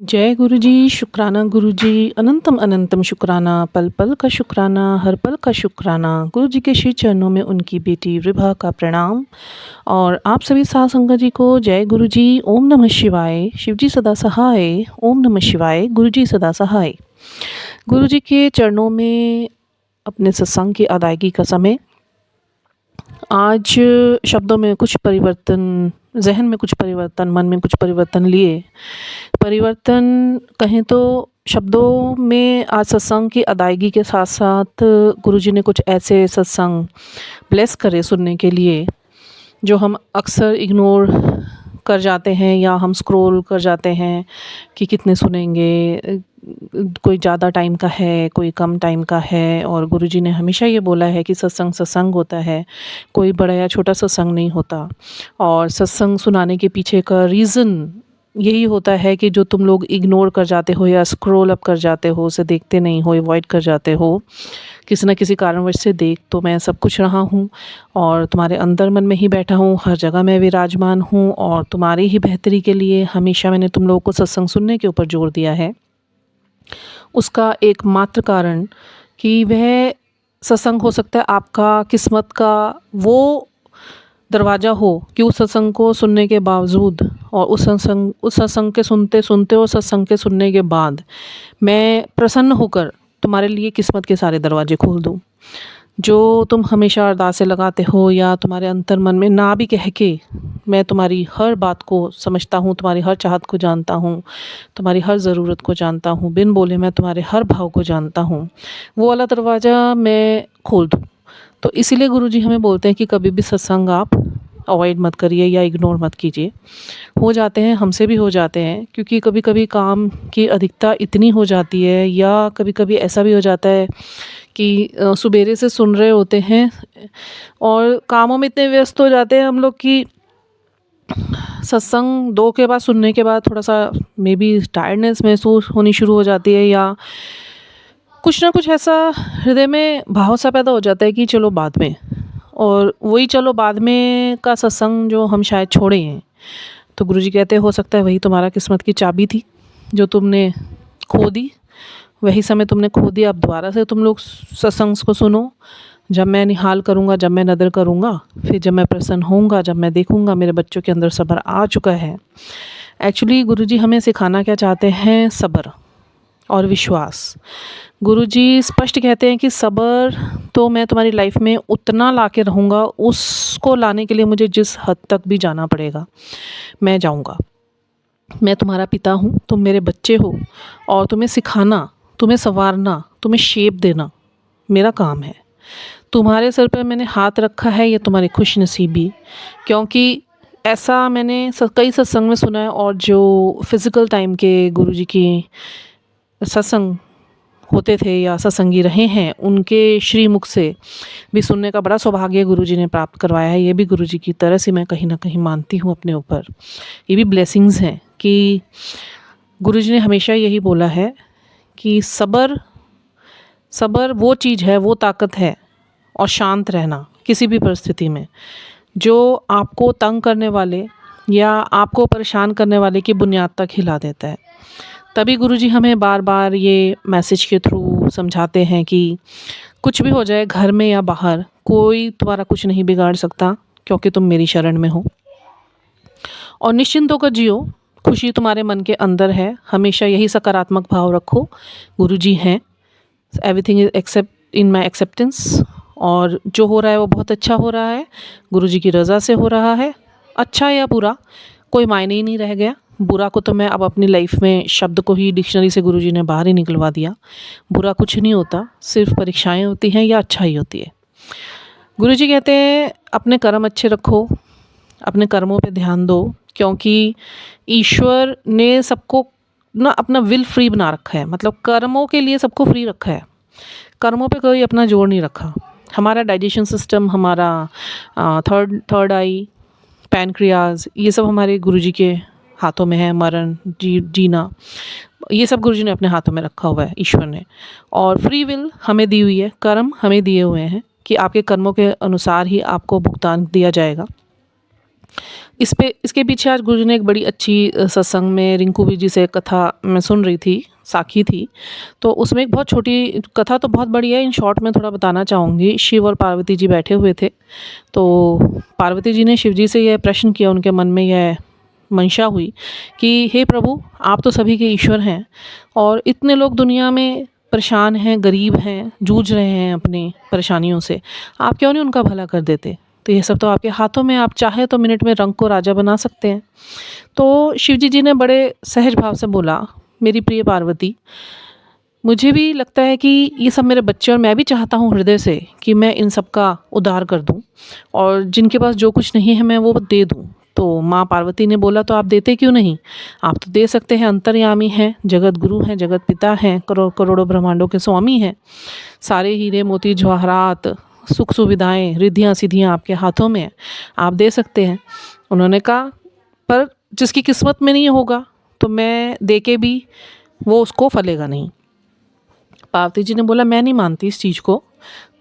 जय गुरु जी, शुक्राना गुरु जी, अनंतम अनंतम शुक्राना, पल पल का शुक्राना, हर पल का शुक्राना। गुरु जी के श्री चरणों में उनकी बेटी विभा का प्रणाम। और आप सभी साध संगत जी को जय गुरु जी। ओम नमः शिवाय। शिव जी सदा सहाय। ओम नमः शिवाय। गुरु जी सदा सहाय। गुरु जी के चरणों में अपने सत्संग की अदायगी का समय। आज शब्दों में कुछ परिवर्तन, जहन में कुछ परिवर्तन, मन में कुछ परिवर्तन लिए। परिवर्तन कहें तो शब्दों में आज सत्संग की अदायगी के साथ साथ गुरुजी ने कुछ ऐसे सत्संग ब्लेस करे सुनने के लिए जो हम अक्सर इग्नोर कर जाते हैं या हम स्क्रॉल कर जाते हैं कि कितने सुनेंगे। कोई ज़्यादा टाइम का है, कोई कम टाइम का है। और गुरुजी ने हमेशा ये बोला है कि सत्संग सत्संग होता है, कोई बड़ा या छोटा सत्संग नहीं होता। और सत्संग सुनाने के पीछे का रीज़न यही होता है कि जो तुम लोग इग्नोर कर जाते हो या स्क्रॉल अप कर जाते हो, उसे देखते नहीं हो, अवॉइड कर जाते हो, किसी न किसी कारणवश से। देख तो मैं सब कुछ रहा हूँ और तुम्हारे अंदर मन में ही बैठा हूँ, हर जगह मैं विराजमान हूँ और तुम्हारी ही बेहतरी के लिए हमेशा मैंने तुम लोगों को सत्संग सुनने के ऊपर जोर दिया है। उसका एकमात्र कारण कि वह सत्संग हो सकता है आपका किस्मत का वो दरवाज़ा हो कि उस सत्संग को सुनने के बावजूद और उस सत्संग के सुनते सुनते और सत्संग के सुनने के बाद मैं प्रसन्न होकर तुम्हारे लिए किस्मत के सारे दरवाजे खोल दूँ। जो तुम हमेशा अरदासें लगाते हो या तुम्हारे अंतर मन में ना भी कह के मैं तुम्हारी हर बात को समझता हूँ, तुम्हारी हर चाहत को जानता हूँ, तुम्हारी हर ज़रूरत को जानता हूँ, बिन बोले मैं तुम्हारे हर भाव को जानता हूँ, वो वाला दरवाज़ा मैं खोल दूँ। तो इसीलिए गुरुजी हमें बोलते हैं कि कभी भी सत्संग आप अवॉइड मत करिए या इग्नोर मत कीजिए। हो जाते हैं, हमसे भी हो जाते हैं, क्योंकि कभी कभी काम की अधिकता इतनी हो जाती है या कभी कभी ऐसा भी हो जाता है कि सुबेरे से सुन रहे होते हैं और कामों में इतने व्यस्त हो जाते हैं हम लोग कि सत्संग 2 के बाद सुनने के बाद थोड़ा सा मे बी टायर्डनेस महसूस होनी शुरू हो जाती है या कुछ ना कुछ ऐसा हृदय में भाव सा पैदा हो जाता है कि चलो बाद में। और वही चलो बाद में का सत्संग जो हम शायद छोड़े हैं, तो गुरुजी कहते हैं हो सकता है वही तुम्हारा किस्मत की चाबी थी जो तुमने खो दी। वही समय तुमने खो दिया। अब दोबारा से तुम लोग सत्संग को सुनो। जब मैं निहाल करूँगा, जब मैं नदर करूँगा, फिर जब मैं प्रसन्न होऊंगा, जब मैं देखूँगा मेरे बच्चों के अंदर सब्र आ चुका है। एक्चुअली गुरुजी हमें सिखाना क्या चाहते हैं? सब्र और विश्वास। गुरुजी स्पष्ट कहते हैं कि सब्र तो मैं तुम्हारी लाइफ में उतना ला के रहूँगा, उसको लाने के लिए मुझे जिस हद तक भी जाना पड़ेगा मैं जाऊँगा। मैं तुम्हारा पिता हूँ, तुम मेरे बच्चे हो और तुम्हें सिखाना, तुम्हें संवारना, तुम्हें शेप देना मेरा काम है। तुम्हारे सर पर मैंने हाथ रखा है, ये तुम्हारी खुश नसीबी। क्योंकि ऐसा मैंने कई सत्संग में सुना है और जो फिज़िकल टाइम के गुरुजी की सत्संग होते थे या सत्संगी रहे हैं, उनके श्रीमुख से भी सुनने का बड़ा सौभाग्य गुरुजी ने प्राप्त करवाया है। ये भी गुरुजी की तरह से मैं कहीं ना कहीं मानती हूँ अपने ऊपर। ये भी ब्लेसिंग्स हैं कि गुरुजी ने हमेशा यही बोला है कि सब्र सब्र वो चीज़ है, वो ताकत है, और शांत रहना किसी भी परिस्थिति में। जो आपको तंग करने वाले या आपको परेशान करने वाले की बुनियाद तक हिला देता है। तभी गुरुजी हमें बार बार ये मैसेज के थ्रू समझाते हैं कि कुछ भी हो जाए घर में या बाहर, कोई तुम्हारा कुछ नहीं बिगाड़ सकता क्योंकि तुम मेरी शरण में हो। और निश्चिंत होकर जियो, खुशी तुम्हारे मन के अंदर है। हमेशा यही सकारात्मक भाव रखो। गुरुजी हैं, everything is accept in my acceptance. और जो हो रहा है वो बहुत अच्छा हो रहा है, गुरुजी की रज़ा से हो रहा है। अच्छा या बुरा कोई मायने ही नहीं रह गया। बुरा को तो मैं अब अपनी लाइफ में शब्द को ही डिक्शनरी से गुरुजी ने बाहर ही निकलवा दिया। बुरा कुछ नहीं होता, सिर्फ परीक्षाएं होती हैं या अच्छा ही होती है। गुरुजी कहते हैं अपने कर्म अच्छे रखो, अपने कर्मों पे ध्यान दो, क्योंकि ईश्वर ने सबको ना अपना विल फ्री बना रखा है। मतलब कर्मों के लिए सबको फ्री रखा है, कर्मों पे कोई अपना जोर नहीं रखा। हमारा डाइजेशन सिस्टम, हमारा थर्ड आई, पैनक्रियाज, ये सब हमारे गुरुजी के हाथों में है। मरण जीना, ये सब गुरुजी ने अपने हाथों में रखा हुआ है ईश्वर ने। और फ्री विल हमें दी हुई है, कर्म हमें दिए हुए हैं कि आपके कर्मों के अनुसार ही आपको भुगतान दिया जाएगा। इसके पीछे आज गुरुजी ने एक बड़ी अच्छी सत्संग में रिंकू जी से कथा मैं सुन रही थी, साखी थी। तो उसमें एक बहुत छोटी कथा, तो बहुत बड़ी है, इन शॉर्ट में थोड़ा बताना चाहूँगी। शिव और पार्वती जी बैठे हुए थे। तो पार्वती जी ने शिव जी से यह प्रश्न किया, उनके मन में यह मंशा हुई कि हे प्रभु, आप तो सभी के ईश्वर हैं और इतने लोग दुनिया में परेशान हैं, गरीब हैं, जूझ रहे हैं अपनी परेशानियों से, आप क्यों नहीं उनका भला कर देते? तो ये सब तो आपके हाथों में, आप चाहे तो मिनट में रंग को राजा बना सकते हैं। तो शिवजी जी ने बड़े सहज भाव से बोला, मेरी प्रिय पार्वती, मुझे भी लगता है कि ये सब मेरे बच्चे, और मैं भी चाहता हूँ हृदय से कि मैं इन सब का उद्धार कर दूँ और जिनके पास जो कुछ नहीं है मैं वो दे दूँ। तो माँ पार्वती ने बोला, तो आप देते क्यों नहीं? आप तो दे सकते हैं, अंतर्यामी हैं, जगत गुरु हैं, जगत पिता हैं, करोड़ों ब्रह्मांडों के स्वामी हैं। सारे हीरे मोती जवाहरात, सुख सुविधाएं, रिद्धियाँ सिद्धियाँ आपके हाथों में हैं, आप दे सकते हैं। उन्होंने कहा, पर जिसकी किस्मत में नहीं होगा तो मैं दे के भी वो उसको फलेगा नहीं। पार्वती जी ने बोला, मैं नहीं मानती इस चीज़ को।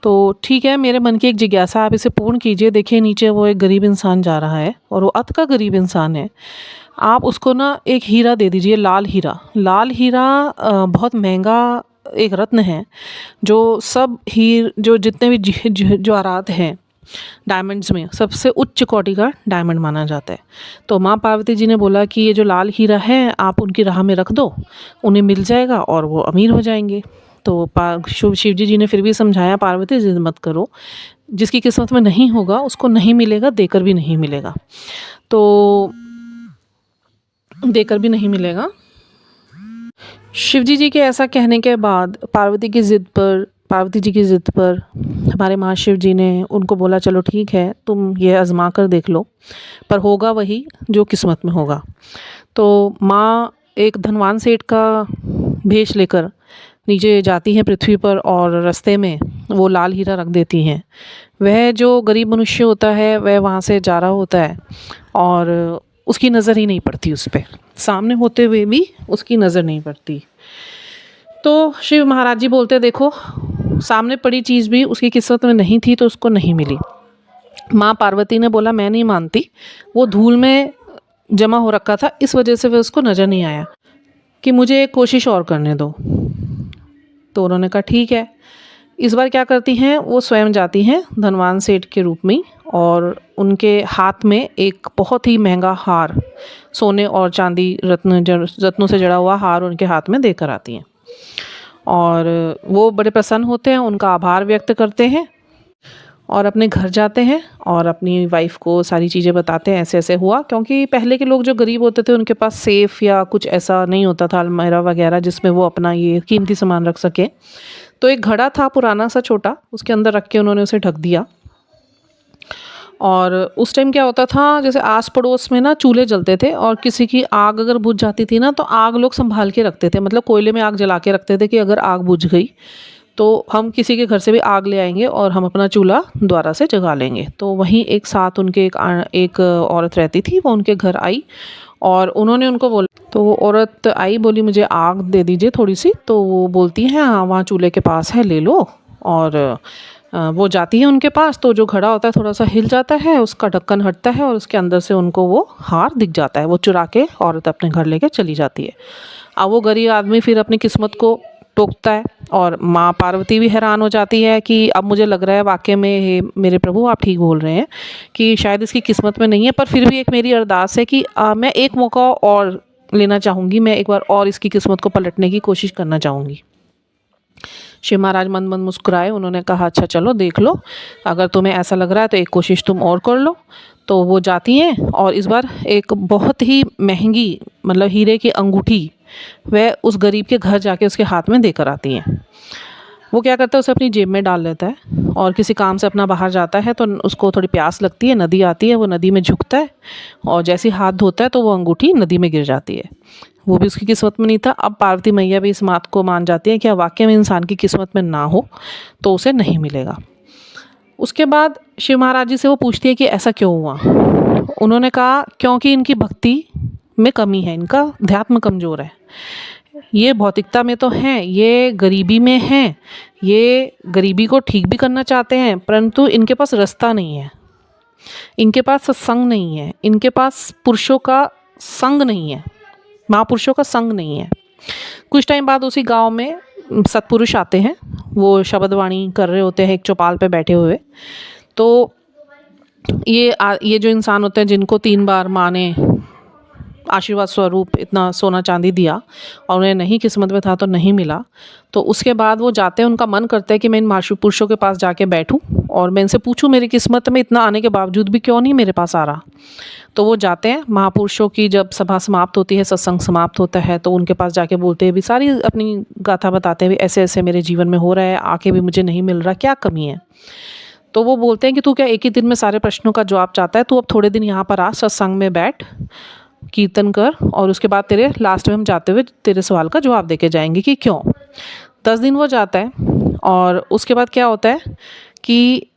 तो ठीक है, मेरे मन की एक जिज्ञासा, आप इसे पूर्ण कीजिए। देखिए नीचे वो एक गरीब इंसान जा रहा है और वो अत का गरीब इंसान है। आप उसको ना एक हीरा दे दीजिए, लाल हीरा। लाल हीरा बहुत महंगा एक रत्न है, जो सब जो जितने भी जवाहरात हैं डायमंड्स में सबसे उच्च कोटि का डायमंड माना जाता है। तो माँ पार्वती जी ने बोला कि ये जो लाल हीरा है आप उनकी राह में रख दो, उन्हें मिल जाएगा और वो अमीर हो जाएंगे। तो शिव जी ने फिर भी समझाया, पार्वती जिद मत करो, जिसकी किस्मत में नहीं होगा उसको नहीं मिलेगा, देकर भी नहीं मिलेगा। तो देकर भी नहीं मिलेगा। शिवजी जी के ऐसा कहने के बाद पार्वती जी की ज़िद पर हमारे महाशिव जी ने उनको बोला, चलो ठीक है, तुम ये आजमा कर देख लो, पर होगा वही जो किस्मत में होगा। तो माँ एक धनवान सेठ का भेष लेकर नीचे जाती हैं पृथ्वी पर और रास्ते में वो लाल हीरा रख देती हैं। वह जो गरीब मनुष्य होता है वह वहाँ से जा रहा होता है और उसकी नज़र ही नहीं पड़ती उस पर, सामने होते हुए भी उसकी नज़र नहीं पड़ती। तो शिव महाराज जी बोलते, देखो सामने पड़ी चीज़ भी उसकी किस्मत में नहीं थी तो उसको नहीं मिली। माँ पार्वती ने बोला, मैं नहीं मानती, वो धूल में जमा हो रखा था, इस वजह से वह उसको नज़र नहीं आया, कि मुझे एक कोशिश और करने दो। तो उन्होंने कहा ठीक है। इस बार क्या करती हैं, वो स्वयं जाती हैं धनवान सेठ के रूप में और उनके हाथ में एक बहुत ही महंगा हार, सोने और चांदी रत्नों से जड़ा हुआ हार उनके हाथ में देकर आती हैं और वो बड़े प्रसन्न होते हैं, उनका आभार व्यक्त करते हैं और अपने घर जाते हैं और अपनी वाइफ को सारी चीज़ें बताते हैं, ऐसे ऐसे हुआ। क्योंकि पहले के लोग जो गरीब होते थे उनके पास सेफ या कुछ ऐसा नहीं होता था, अलमारी वगैरह जिसमें वो अपना ये कीमती सामान रख सके। तो एक घड़ा था पुराना सा छोटा, उसके अंदर रख के उन्होंने उसे ढक दिया। और उस टाइम क्या होता था, जैसे आस पड़ोस में ना चूल्हे जलते थे और किसी की आग अगर बुझ जाती थी ना तो आग लोग संभाल के रखते थे, मतलब कोयले में आग जला के रखते थे कि अगर आग बुझ गई तो हम किसी के घर से भी आग ले आएंगे और हम अपना चूल्हा दोबारा से जगा लेंगे। तो वहीं एक साथ उनके एक औरत रहती थी, वो उनके घर आई और उन्होंने उनको बोला, तो वो औरत आई, बोली मुझे आग दे दीजिए थोड़ी सी। तो वो बोलती हैं, हाँ वहाँ चूल्हे के पास है, ले लो। और वो जाती है उनके पास, तो जो घड़ा होता है थोड़ा सा हिल जाता है, उसका ढक्कन हटता है और उसके अंदर से उनको वो हार दिख जाता है। वो चुरा के औरत अपने घर लेके चली जाती है। अब वो गरीब आदमी फिर अपनी किस्मत को टोकता है और माँ पार्वती भी हैरान हो जाती है कि अब मुझे लग रहा है वाकई में हे मेरे प्रभु आप ठीक बोल रहे हैं कि शायद इसकी किस्मत में नहीं है, पर फिर भी एक मेरी अरदास है कि मैं एक मौका और लेना चाहूँगी, मैं एक बार और इसकी किस्मत को पलटने की कोशिश करना चाहूँगी। शिव महाराज मंद मंद मुस्कुराए, उन्होंने कहा अच्छा चलो देख लो, अगर तुम्हें ऐसा लग रहा है तो एक कोशिश तुम और कर लो। तो वो जाती हैं और इस बार एक बहुत ही महंगी, मतलब हीरे की अंगूठी वह उस गरीब के घर जाके उसके हाथ में देकर आती हैं। वो क्या करता है, उसे अपनी जेब में डाल लेता है और किसी काम से अपना बाहर जाता है तो उसको थोड़ी प्यास लगती है, नदी आती है, वो नदी में झुकता है और जैसे ही हाथ धोता है तो वो अंगूठी नदी में गिर जाती है। वो भी उसकी किस्मत में नहीं था। अब पार्वती मैया भी इस बात को मान जाती है कि वाकई में इंसान की किस्मत में ना हो तो उसे नहीं मिलेगा। उसके बाद शिव महाराज जी से वो पूछती है कि ऐसा क्यों हुआ। उन्होंने कहा क्योंकि इनकी भक्ति में कमी है, इनका अध्यात्म कमज़ोर है। ये भौतिकता में तो हैं, ये गरीबी में हैं, ये गरीबी को ठीक भी करना चाहते हैं, परंतु इनके पास रास्ता नहीं है। इनके पास सत्संग नहीं है, इनके पास पुरुषों का संग नहीं है, महापुरुषों का संग नहीं है। कुछ टाइम बाद उसी गांव में सत्पुरुष आते हैं, वो शब्दवाणी कर रहे होते हैं एक चौपाल पे बैठे हुए। तो ये जो इंसान होते हैं जिनको 3 बार माँ ने आशीर्वाद स्वरूप इतना सोना चांदी दिया और उन्हें नहीं किस्मत में था तो नहीं मिला, तो उसके बाद वो जाते हैं, उनका मन करता है कि मैं इन महापुरुषों के पास जाके बैठूं और मैं इनसे पूछूं मेरी किस्मत में इतना आने के बावजूद भी क्यों नहीं मेरे पास आ रहा। तो वो जाते हैं, महापुरुषों की जब सभा समाप्त होती है, सत्संग समाप्त होता है, तो उनके पास जाके बोलते हैं भी, सारी अपनी गाथा बताते हैं, ऐसे ऐसे मेरे जीवन में हो रहा है, आके भी मुझे नहीं मिल रहा, क्या कमी है। तो वो बोलते हैं कि तू क्या एक ही दिन में सारे प्रश्नों का जवाब चाहता है, तू अब थोड़े दिन यहाँ पर आ, सत्संग में बैठ, कीर्तन कर, और उसके बाद तेरे लास्ट में हम जाते हुए तेरे सवाल का जवाब देके जाएंगे कि क्यों। 10 दिन वो जाता है और उसके बाद क्या होता है कि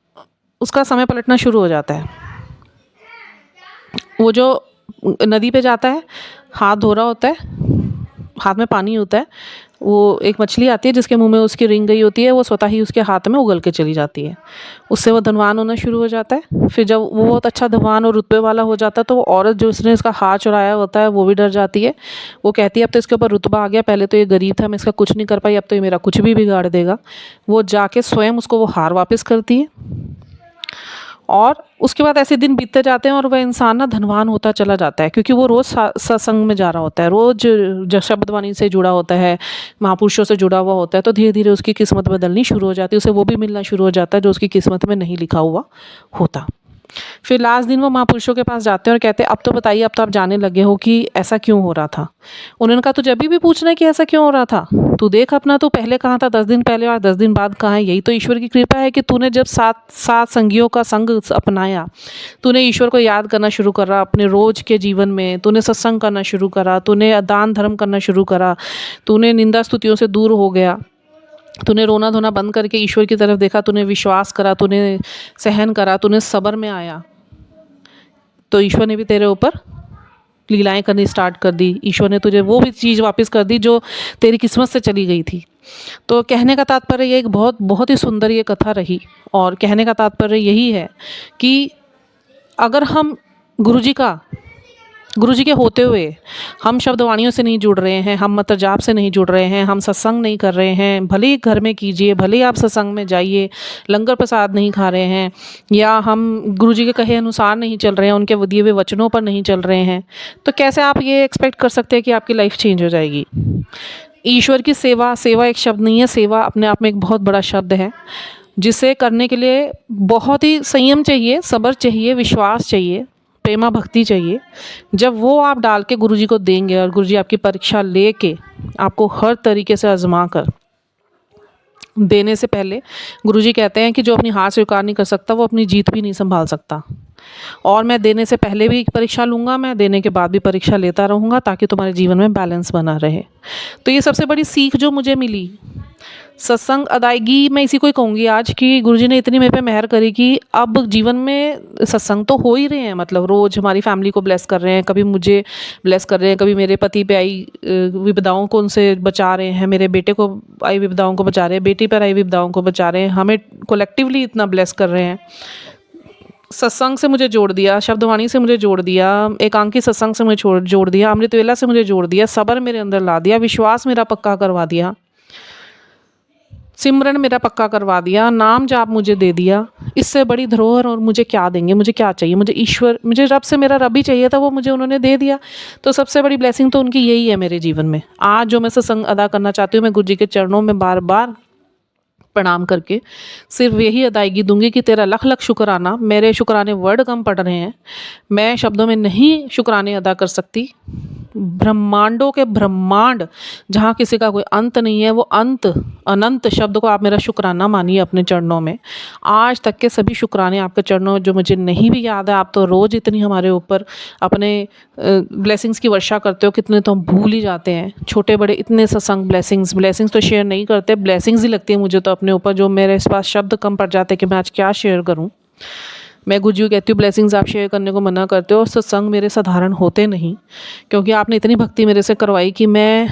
उसका समय पलटना शुरू हो जाता है। वो जो नदी पे जाता है, हाथ धो रहा होता है, हाथ में पानी होता है, वो एक मछली आती है जिसके मुंह में उसकी रिंग गई होती है, वो स्वतः ही उसके हाथ में उगल के चली जाती है। उससे वो धनवान होना शुरू हो जाता है। फिर जब वो बहुत अच्छा धनवान और रुतबे वाला हो जाता है तो वो औरत जो उसने इसका हाथ चुराया होता है वो भी डर जाती है। वो कहती है अब तो इसके ऊपर रुतबा आ गया, पहले तो ये गरीब था, मैं इसका कुछ नहीं कर पाई, अब तो ये मेरा कुछ भी बिगाड़ देगा। वो जाके स्वयं उसको वो हार वापस करती है। और उसके बाद ऐसे दिन बीतते जाते हैं और वह इंसान ना धनवान होता चला जाता है, क्योंकि वो रोज़ सत्संग में जा रहा होता है, रोज़ जो शब्दवाणी से जुड़ा होता है, महापुरुषों से जुड़ा हुआ होता है। तो धीरे धीरे उसकी किस्मत बदलनी शुरू हो जाती है, उसे वो भी मिलना शुरू हो जाता है जो उसकी किस्मत में नहीं लिखा हुआ होता। फिर लास्ट दिन वो महापुरुषों के पास जाते हैं और कहते हैं अब तो बताइए, अब तो आप जाने लगे हो कि ऐसा क्यों हो रहा था। उन्होंने कहा तो जब भी पूछना है कि ऐसा क्यों हो रहा था, तू देख अपना, तू पहले कहाँ था 10 दिन पहले और 10 दिन बाद कहाँ है। यही तो ईश्वर की कृपा है कि तूने जब सात संगियों का संग अपनाया, तूने ईश्वर को याद करना शुरू करा अपने रोज के जीवन में, तूने सत्संग करना शुरू करा, तूने दान धर्म करना शुरू करा, तूने निंदा स्तुतियों से दूर हो गया, तूने रोना धोना बंद करके ईश्वर की तरफ देखा, तूने विश्वास करा, तूने सहन करा, तूने सब्र में आया, तो ईश्वर ने भी तेरे ऊपर लीलाएं करनी स्टार्ट कर दी। ईश्वर ने तुझे वो भी चीज़ वापस कर दी जो तेरी किस्मत से चली गई थी। तो कहने का तात्पर्य ये एक बहुत बहुत ही सुंदर ये कथा रही, और कहने का तात्पर्य यही है कि अगर हम गुरु जी के होते हुए हम शब्दवाणियों से नहीं जुड़ रहे हैं, हम मंत्र जाप से नहीं जुड़ रहे हैं, हम सत्संग नहीं कर रहे हैं, भले ही घर में कीजिए, भले ही आप सत्संग में जाइए, लंगर प्रसाद नहीं खा रहे हैं, या हम गुरु जी के कहे अनुसार नहीं चल रहे हैं, उनके दिए हुए वचनों पर नहीं चल रहे हैं, तो कैसे आप ये एक्सपेक्ट कर सकते हैं कि आपकी लाइफ चेंज हो जाएगी। ईश्वर की सेवा, सेवा एक शब्द नहीं है, सेवा अपने आप में एक बहुत बड़ा शब्द है, जिसे करने के लिए बहुत ही संयम चाहिए, सब्र चाहिए, विश्वास चाहिए, प्रेमा भक्ति चाहिए। जब वो आप डाल के गुरुजी को देंगे और गुरुजी आपकी परीक्षा लेके आपको हर तरीके से आजमा कर देने से पहले, गुरुजी कहते हैं कि जो अपनी हार स्वीकार नहीं कर सकता वो अपनी जीत भी नहीं संभाल सकता। और मैं देने से पहले भी परीक्षा लूँगा, मैं देने के बाद भी परीक्षा लेता रहूँगा, ताकि तुम्हारे जीवन में बैलेंस बना रहे। तो ये सबसे बड़ी सीख जो मुझे मिली, सत्संग अदायगी मैं इसी को ही कहूँगी आज, कि गुरुजी ने इतनी मेरे पे मेहर करी कि अब जीवन में सत्संग तो हो ही रहे हैं, मतलब रोज़ हमारी फैमिली को ब्लेस कर रहे हैं, कभी मुझे ब्लेस कर रहे हैं, कभी मेरे पति पे आई विपदाओं को उनसे बचा रहे हैं, मेरे बेटे को आई विपदाओं को बचा रहे हैं, बेटी पर आई विपदाओं को बचा रहे हैं, हमें कोलेक्टिवली इतना ब्लेस कर रहे हैं। सत्संग से मुझे जोड़ दिया, शब्दवाणी से मुझे जोड़ दिया, एकांकी सत्संग से मुझे जोड़ दिया, अमृत वेला से मुझे जोड़ दिया, सब्र मेरे अंदर ला दिया, विश्वास मेरा पक्का करवा दिया, सिमरन मेरा पक्का करवा दिया, नाम जाप मुझे दे दिया। इससे बड़ी धरोहर और मुझे क्या देंगे, मुझे क्या चाहिए, मुझे ईश्वर, मुझे रब से मेरा रब ही चाहिए था, वो मुझे उन्होंने दे दिया। तो सबसे बड़ी ब्लेसिंग तो उनकी यही है मेरे जीवन में। आज जो मैं सत्संग अदा करना चाहती हूँ, मैं गुरु जी के चरणों में बार बार प्रणाम करके सिर्फ यही अदायगी दूंगी कि तेरा लख लख शुक्राना। मेरे शुक्राने वर्ड कम पड़ रहे हैं, मैं शब्दों में नहीं शुक्राने अदा कर सकती। ब्रह्मांडों के ब्रह्मांड जहाँ किसी का कोई अंत नहीं है, वो अंत अनंत शब्द को आप मेरा शुक्राना मानिए अपने चरणों में। आज तक के सभी शुक्राने आपके चरणों में, जो मुझे नहीं भी याद है। आप तो रोज़ इतनी हमारे ऊपर अपने ब्लेसिंग्स की वर्षा करते हो, कितने तो हम भूल ही जाते हैं। छोटे बड़े इतने सत्संग ब्लेसिंग्स तो शेयर नहीं करते, ब्लेसिंग्स ही लगती है मुझे तो अपने ऊपर, जो मेरे पास शब्द कम पड़ जाते हैं कि मैं आज क्या शेयर करूं। मैं गुरुजी को कहती हूँ ब्लेसिंग्स आप शेयर करने को मना करते हो और सत्संग मेरे साधारण होते नहीं, क्योंकि आपने इतनी भक्ति मेरे से करवाई कि मैं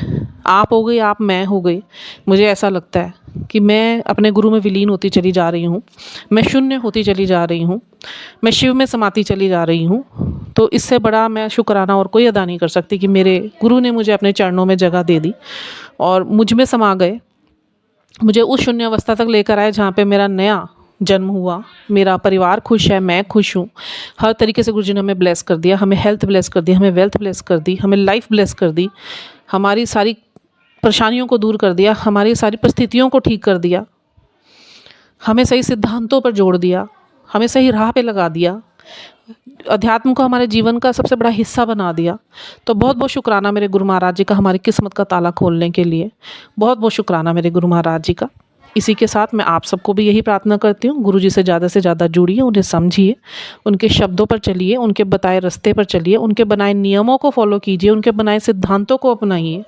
आप हो गई, आप मैं हो गई। मुझे ऐसा लगता है कि मैं अपने गुरु में विलीन होती चली जा रही हूँ, मैं शून्य होती चली जा रही हूँ, मैं शिव में समाती चली जा रही हूँ। तो इससे बड़ा मैं शुक्राना और कोई अदा नहीं कर सकती कि मेरे गुरु ने मुझे अपने चरणों में जगह दे दी और मुझ में समा गए, मुझे उस शून्य अवस्था तक लेकर आए जहाँ पे मेरा नया जन्म हुआ, मेरा परिवार खुश है, मैं खुश हूँ। हर तरीके से गुरुजी ने हमें ब्लेस कर दिया, हमें हेल्थ ब्लेस कर दी, हमें वेल्थ ब्लेस कर दी, हमें लाइफ ब्लेस कर दी, हमारी सारी परेशानियों को दूर कर दिया, हमारी सारी परिस्थितियों को ठीक कर दिया, हमें सही सिद्धांतों पर जोड़ दिया, हमें सही राह पे लगा दिया, अध्यात्म को हमारे जीवन का सबसे बड़ा हिस्सा बना दिया। तो बहुत बहुत शुक्राना मेरे गुरु महाराज जी का हमारी किस्मत का ताला खोलने के लिए, बहुत बहुत शुक्राना मेरे गुरु महाराज जी का। इसी के साथ मैं आप सबको भी यही प्रार्थना करती हूँ, गुरु जी से ज़्यादा जुड़िए, उन्हें समझिए, उनके शब्दों पर चलिए, उनके बताए रास्ते पर चलिए, उनके बनाए नियमों को फॉलो कीजिए, उनके बनाए सिद्धांतों को अपनाइए,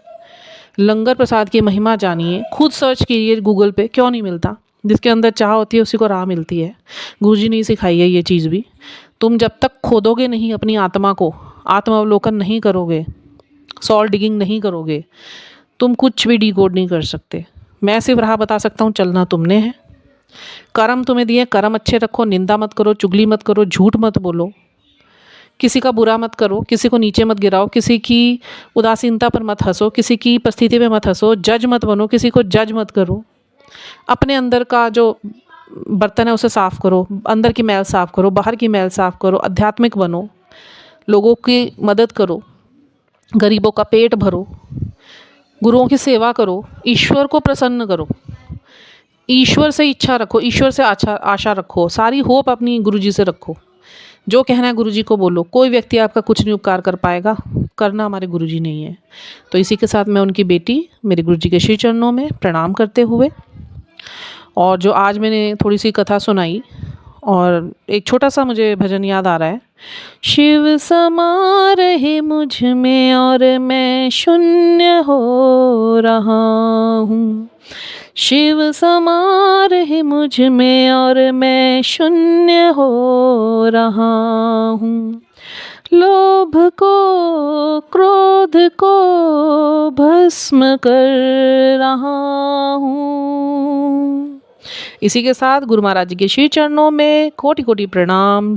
लंगर प्रसाद की महिमा जानिए, खुद सर्च कीजिए गूगल पे, क्यों नहीं मिलता, जिसके अंदर चाह होती है उसी को राह मिलती है। गुरुजी ने सिखाई है ये चीज़ भी। तुम जब तक खोदोगे नहीं अपनी आत्मा को, आत्मावलोकन नहीं करोगे, सॉल डिगिंग नहीं करोगे, तुम कुछ भी डिकोड नहीं कर सकते। मैं सिर्फ राह बता सकता हूँ, चलना तुमने है। कर्म तुम्हें दिए, कर्म अच्छे रखो, निंदा मत करो, चुगली मत करो, झूठ मत बोलो, किसी का बुरा मत करो, किसी को नीचे मत गिराओ, किसी की उदासीनता पर मत हंसो, किसी की परिस्थिति पे मत हंसो, जज मत बनो, किसी को जज मत करो। अपने अंदर का जो बर्तन है उसे साफ़ करो, अंदर की मैल साफ़ करो, बाहर की मैल साफ़ करो, आध्यात्मिक बनो, लोगों की मदद करो, गरीबों का पेट भरो, गुरुओं की सेवा करो, ईश्वर को प्रसन्न करो, ईश्वर से इच्छा रखो, ईश्वर से आशा रखो, सारी होप अपनी गुरुजी से रखो। जो कहना है गुरुजी को बोलो। कोई व्यक्ति आपका कुछ नहीं उपकार कर पाएगा, करना हमारे गुरुजी नहीं है। तो इसी के साथ मैं उनकी बेटी मेरे गुरुजी के श्री चरणों में प्रणाम करते हुए, और जो आज मैंने थोड़ी सी कथा सुनाई और एक छोटा सा मुझे भजन याद आ रहा है, शिव समा रहे मुझ में और मैं शून्य हो रहा हूँ, शिव समा रहे मुझ में और मैं शून्य हो रहा हूँ, लोभ को क्रोध को भस्म कर रहा हूँ। इसी के साथ गुरु महाराज जी के श्री चरणों में कोटि कोटि प्रणाम।